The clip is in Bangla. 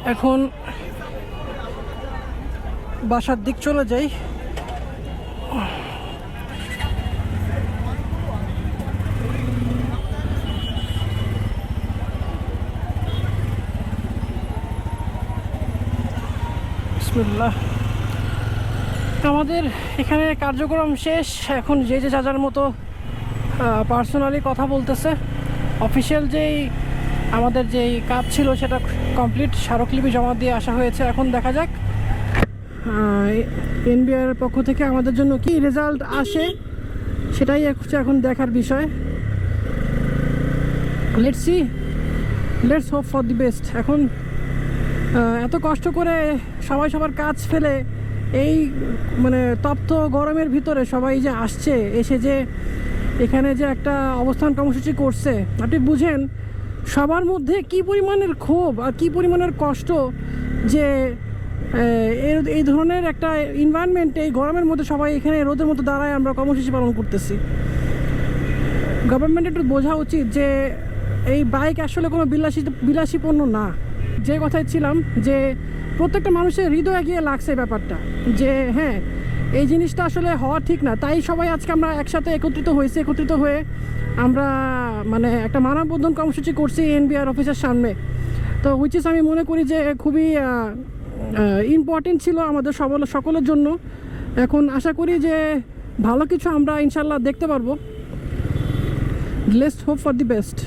এখন বাসার দিক চলে যাই। বিসমিল্লাহ। আমাদের এখানে কার্যক্রম শেষ। এখন যে যে যার মতো পার্সোনালি কথা বলতেছে। অফিসিয়াল যেই আমাদের যেই কাজ ছিল সেটা কমপ্লিট, স্মারকলিপি জমা দিয়ে আসা হয়েছে। এখন দেখা যাক এনবিআর পক্ষ থেকে আমাদের জন্য কি রেজাল্ট আসে, সেটাই হচ্ছে এখন দেখার বিষয়। Let's see, let's hope for the best. এখন এত কষ্ট করে সবাই সবার কাজ ফেলে এই মানে তপ্ত গরমের ভিতরে সবাই যে আসছে, এসে যে এখানে যে একটা অবস্থান কর্মসূচি করছে, আপনি বুঝেন সবার মধ্যে কি পরিমাণের ক্ষোভ আর কি পরিমাণের কষ্ট যে এই ধরনের একটা এনভায়রনমেন্টে এই গরমের মধ্যে সবাই এখানে রোদের মধ্যে দাঁড়ায় আমরা কর্মসূচি পালন করতেছি। গভর্নমেন্ট একটু বোঝা উচিত যে এই বাইক আসলে কোনো বিলাসী পণ্য না। যে কথায় ছিলাম যে প্রত্যেকটা মানুষের হৃদয়ে গিয়ে লাগছে ব্যাপারটা যে হ্যাঁ এই জিনিসটা আসলে হওয়া ঠিক না। তাই সবাই আজকে আমরা একসাথে একত্রিত হয়ে আমরা মানে একটা মানববন্ধন কর্মসূচি করছি এনবিআর অফিসের সামনে। তো উইচ ইস আমি মনে করি যে খুবই ইম্পর্টেন্ট ছিল আমাদের সকলের জন্য। এখন আশা করি যে ভালো কিছু আমরা ইনশাল্লাহ দেখতে পারবো। Let's hope for the best.